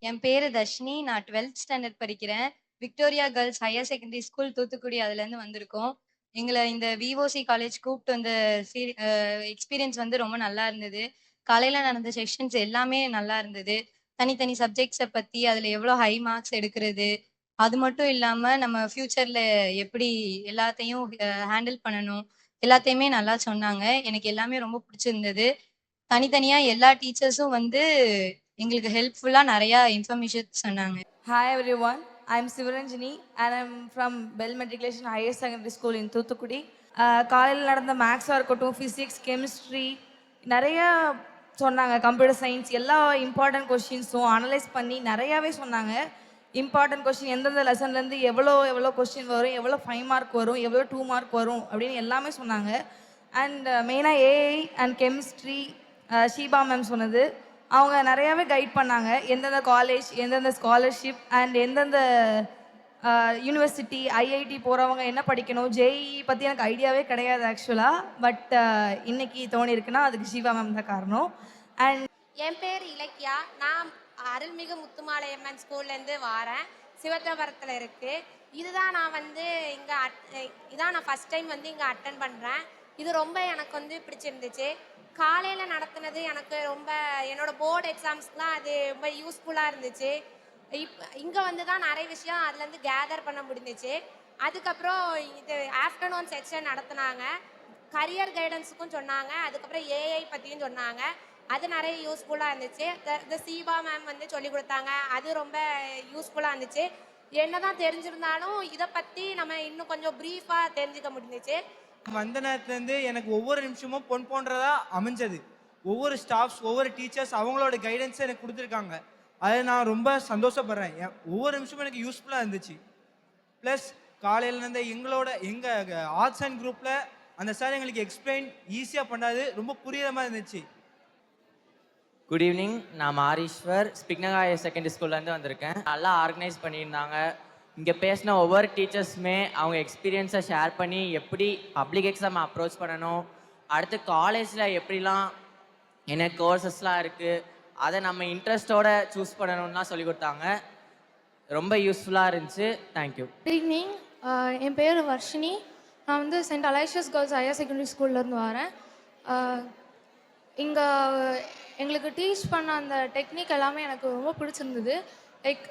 என் பேரு தர்ஷினி. நான் 12த் ஸ்டாண்டர்ட் படிக்கிறேன். Victoria girls higher secondary school Thoothukudi அதுலேருந்து வந்திருக்கோம். எங்கள இந்த விஓசி காலேஜ் கூப்பிட்டு வந்த எக்ஸ்பீரியன்ஸ் வந்து ரொம்ப நல்லா இருந்தது. காலையில நடந்த செஷன்ஸ் எல்லாமே நல்லா இருந்தது. தனித்தனி சப்ஜெக்ட்ஸ பத்தி, அதுல எவ்வளோ ஹை மார்க்ஸ் எடுக்கிறது, அது மட்டும் இல்லாம நம்ம ஃபியூச்சர்ல எப்படி எல்லாத்தையும் ஹேண்டில் பண்ணணும், எல்லாத்தையுமே நல்லா சொன்னாங்க. எனக்கு எல்லாமே ரொம்ப பிடிச்சிருந்தது. தனித்தனியா எல்லா டீச்சர்ஸும் வந்து எங்களுக்கு ஹெல்ப்ஃபுல்லா நெறையா இன்ஃபர்மேஷன் சொன்னாங்க. Hi everyone, I'm Sivaranjini and I'm from Bell Matriculation Higher Secondary School in Thuthukudi. காலையில் நடந்த மேக்ஸாக இருக்கட்டும், ஃபிசிக்ஸ், கெமிஸ்ட்ரி நிறைய சொன்னாங்க. கம்ப்யூட்டர் சயின்ஸ் எல்லா இம்பார்ட்டன்ட் கொஷின்ஸும் அனலைஸ் பண்ணி நிறையாவே சொன்னாங்க. இம்பார்ட்டன்ட் கொஷின் எந்தெந்த லெசன்லேருந்து எவ்வளோ எவ்வளோ கொஷின் வரும், எவ்வளோ 5 மார்க் வரும், எவ்வளோ 2 மார்க் வரும் அப்படின்னு எல்லாமே சொன்னாங்க. அண்ட் மெயினாக AI and chemistry Sheeba ma'am சொன்னது அவங்க நிறையாவே கைட் பண்ணாங்க. எந்தெந்த காலேஜ், எந்தெந்த ஸ்காலர்ஷிப் அண்ட் எந்தெந்த யூனிவர்சிட்டி, ஐஐடி போகிறவங்க என்ன படிக்கணும், ஜேஇ பற்றி எனக்கு ஐடியாவே கிடையாது ஆக்சுவலாக. பட் இன்னைக்கு தோணியிருக்குன்னா அதுக்கு ஷீபா மேம் தான் காரணம். அண்ட் என் பேர் இலக்கியா. நான் அருள்மிகு முத்துமாலையம்மன் ஸ்கூல்லேருந்து வாரேன். சிவத்தபுரத்தில் இருக்குது. இதுதான் நான் வந்து இங்கே இதான் நான் ஃபஸ்ட் டைம் வந்து இங்கே அட்டன் பண்ணுறேன். இது ரொம்ப எனக்கு வந்து பிடிச்சிருந்துச்சு. காலையில் நடத்துனது எனக்கு ரொம்ப என்னோடய போர்டு எக்ஸாம்ஸ்க்குலாம் அது ரொம்ப யூஸ்ஃபுல்லாக இருந்துச்சு. இங்கே வந்து தான் நிறைய விஷயம் அதுலேருந்து கேதர் பண்ண முடிஞ்சிச்சு. அதுக்கப்புறம் இது ஆஃப்டர்நூன் செக்ஷன் நடத்துனாங்க. கரியர் கைடன்ஸுக்கும் சொன்னாங்க. அதுக்கப்புறம் ஏஐ பற்றியும் சொன்னாங்க. அது நிறைய யூஸ்ஃபுல்லாக இருந்துச்சு. இந்த சீபா மேம் வந்து சொல்லிக் கொடுத்தாங்க. அது ரொம்ப யூஸ்ஃபுல்லாக இருந்துச்சு. என்னதான் தெரிஞ்சிருந்தாலும் இதை பற்றி நம்ம இன்னும் கொஞ்சம் ப்ரீஃபாக தெரிஞ்சுக்க முடிஞ்சிச்சு. வந்த நேரத்துலேருந்து எனக்கு ஒவ்வொரு நிமிஷமும் பொன் போன்றதா அமைஞ்சது. ஒவ்வொரு ஸ்டாஃப்ஸ், ஒவ்வொரு டீச்சர்ஸ் அவங்களோட கைடன்ஸை எனக்கு கொடுத்துருக்காங்க. அதை நான் ரொம்ப சந்தோஷப்படுறேன். ஒவ்வொரு நிமிஷமும் எனக்கு யூஸ்ஃபுல்லாக இருந்துச்சு. ப்ளஸ் காலையிலேருந்து எங்கள் ஆர்ட்ஸ் அண்ட் குரூப்பில் அந்த சார் எங்களுக்கு எக்ஸ்பிளைன் ஈஸியாக பண்ணாது, ரொம்ப புரியுற மாதிரி இருந்துச்சு. Good evening. நான் மாரீஸ்வர் ஸ்பிக்னகா ஹையர் செகண்டரி ஸ்கூல்லேருந்து வந்திருக்கேன். நல்லா ஆர்கனைஸ் பண்ணியிருந்தாங்க. இங்கே பேசின ஒவ்வொரு டீச்சர்ஸுமே அவங்க எக்ஸ்பீரியன்ஸை ஷேர் பண்ணி எப்படி பப்ளிக் எக்ஸாம் அப்ரோச் பண்ணணும், அடுத்து காலேஜில் எப்படிலாம் என்ன கோர்சஸ்லாம் இருக்குது, அதை நம்ம இன்ட்ரெஸ்டோட சூஸ் பண்ணணும்லாம் சொல்லி கொடுத்தாங்க. ரொம்ப யூஸ்ஃபுல்லாக இருந்துச்சு. தேங்க்யூ. Good evening. என் பேர் வர்ஷினி. நான் வந்து சென்ட் அலைஷியஸ் கேர்ள்ஸ் ஹையர் செகண்டரி ஸ்கூல்லேருந்து வரேன். இங்கே எங்களுக்கு டீச் பண்ண அந்த டெக்னிக் எல்லாமே எனக்கு ரொம்ப பிடிச்சிருந்தது. லைக்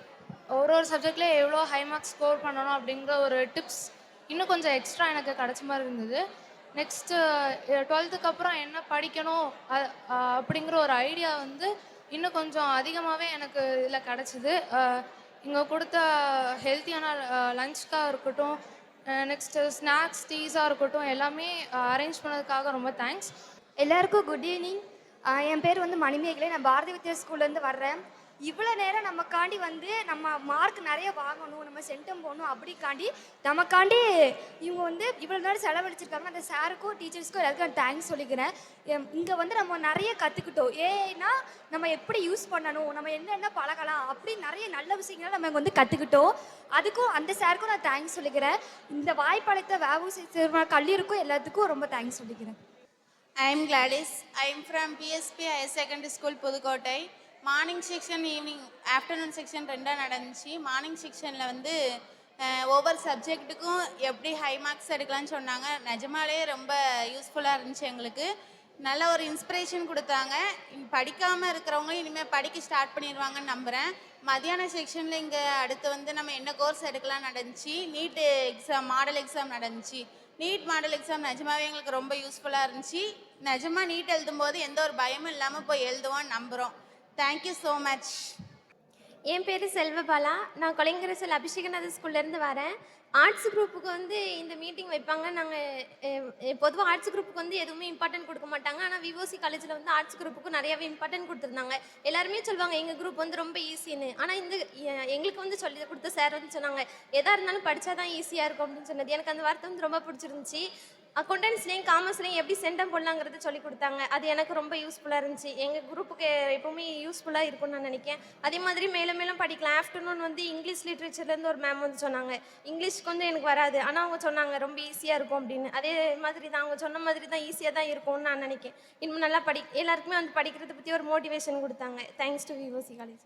ஒரு சப்ஜெக்ட்லேயே எவ்வளோ ஹை மார்க்ஸ் ஸ்கோர் பண்ணணும் அப்படிங்கிற ஒரு டிப்ஸ் இன்னும் கொஞ்சம் எக்ஸ்ட்ரா எனக்கு கிடச்ச மாதிரி இருந்தது. நெக்ஸ்ட்டு 12த்துக்கு அப்புறம் என்ன படிக்கணும் அப்படிங்கிற ஒரு ஐடியா வந்து இன்னும் கொஞ்சம் அதிகமாகவே எனக்கு இதில் கிடச்சிது. இங்கே கொடுத்த ஹெல்த்தியான லஞ்ச்க்காக இருக்கட்டும், நெக்ஸ்ட்டு ஸ்நாக்ஸ், டீஸாக இருக்கட்டும், எல்லாமே அரேஞ்ச் பண்ணதுக்காக ரொம்ப தேங்க்ஸ். எல்லாருக்கும் குட் ஈவினிங். என் பேர் வந்து மணிமேகலை. நான் பாரதி வித்யா ஸ்கூல்லேருந்து வர்றேன். இவ்வளோ நேரம் நமக்காண்டி வந்து நம்ம மார்க் நிறைய வாங்கணும், நம்ம சென்டம் போகணும், அப்படிக்காண்டி நமக்காண்டி இவங்க வந்து இவ்வளோ நேரம் செலவழிச்சிருக்காங்க. அந்த சாருக்கும் டீச்சர்ஸ்க்கும் எல்லாருக்கும் தேங்க்ஸ் சொல்லிக்கிறேன். இங்கே வந்து நம்ம நிறைய கற்றுக்கிட்டோம். ஏன்னா நம்ம எப்படி யூஸ் பண்ணணும், நம்ம என்னென்ன பழகலாம், அப்படி நிறைய நல்ல விஷயங்களை நம்ம இங்கே வந்து கற்றுக்கிட்டோம். அதுக்கும் அந்த சாருக்கும் நான் தேங்க்ஸ் சொல்லிக்கிறேன். இந்த வாய்ப்பளித்த வஉசி கல்லூரிக்கும் எல்லாத்துக்கும் ரொம்ப தேங்க்ஸ் சொல்லிக்கிறேன். I am Gladys. I am from PSP Higher Secondary School, Pudukkottai. Morning section, evening afternoon section ரெண்டாக நடந்துச்சு. மார்னிங் செக்ஷனில் வந்து ஒவ்வொரு சப்ஜெக்ட்டுக்கும் எப்படி ஹை மார்க்ஸ் எடுக்கலாம்னு சொன்னாங்க. நிஜமாலே ரொம்ப யூஸ்ஃபுல்லாக இருந்துச்சு எங்களுக்கு. நல்ல ஒரு இன்ஸ்பிரேஷன் கொடுத்தாங்க. படிக்காமல் இருக்கிறவங்களும் இனிமேல் படிக்க ஸ்டார்ட் பண்ணிடுவாங்கன்னு நம்புகிறேன். மத்தியான செக்ஷனில் இங்கே அடுத்து வந்து நம்ம என்ன கோர்ஸ் எடுக்கலாம் நடந்துச்சு. நீட் எக்ஸாம், மாடல் எக்ஸாம் நடந்துச்சு. நீட் மாடல் எக்ஸாம் நிஜமாவே எங்களுக்கு ரொம்ப யூஸ்ஃபுல்லாக இருந்துச்சு. நிஜமாக நீட் எழுதும்போது எந்த ஒரு பயமும் இல்லாமல் போய் எழுதுவோன்னு நம்புகிறோம். Thank you so much. என் பேர் செல்வபாலா. நான் கொலைங்கரசல் அபிஷேகநாதர் ஸ்கூல்லேருந்து வரேன். ஆர்ட்ஸ் குரூப்புக்கு வந்து இந்த மீட்டிங் வைப்பாங்க. நாங்கள் பொதுவாக ஆர்ட்ஸ் குரூப்புக்கு வந்து எதுவுமே இம்பார்ட்டன்ட் கொடுக்க மாட்டாங்க. ஆனால் விஓசி காலேஜில் வந்து ஆர்ட்ஸ் குரூப்புக்கு நிறையாவே இம்பார்ட்டன்ட் கொடுத்துருந்தாங்க. எல்லாருமே சொல்லுவாங்க எங்கள் குரூப் வந்து ரொம்ப ஈஸின்னு. ஆனால் எங்களுக்கு வந்து சொல்லி கொடுத்த சார் வந்து சொன்னாங்க எதாக இருந்தாலும் படித்தா தான் ஈஸியாக இருக்கும் அப்படின்னு சொன்னது. எனக்கு அந்த வார்த்தை வந்து ரொம்ப பிடிச்சிருந்துச்சி. அக்கௌண்டன்ஸ்லேயும் காமர்ஸ்லேயும் எப்படி சென்டம் போடலாங்கிறது சொல்லி கொடுத்தாங்க. அது எனக்கு ரொம்ப யூஸ்ஃபுல்லாக இருந்துச்சு. எங்கள் குரூப்புக்கு எப்போவுமே யூஸ்ஃபுல்லாக இருக்கும்னு நான் நினைக்கிறேன். அதே மாதிரி மேலும் மேலும் படிக்கலாம். ஆஃப்டர்நூன் வந்து இங்கிலீஷ் லிட்ரேச்சர்லேருந்து ஒரு மேம் வந்து சொன்னாங்க. இங்கிலீஷ் கொஞ்சம் எனக்கு வராது, ஆனால் அவங்க சொன்னாங்க ரொம்ப ஈஸியாக இருக்கும் அப்படின்னு. அதே மாதிரி தான் அவங்க சொன்ன மாதிரி தான் ஈஸியாக தான் இருக்கும்னு நான் நினைக்கிறேன். இன்னும் நல்லா எல்லாருக்குமே வந்து படிக்கிறத பற்றி ஒரு மோட்டிவேஷன் கொடுத்தாங்க. Thanks to VOC college.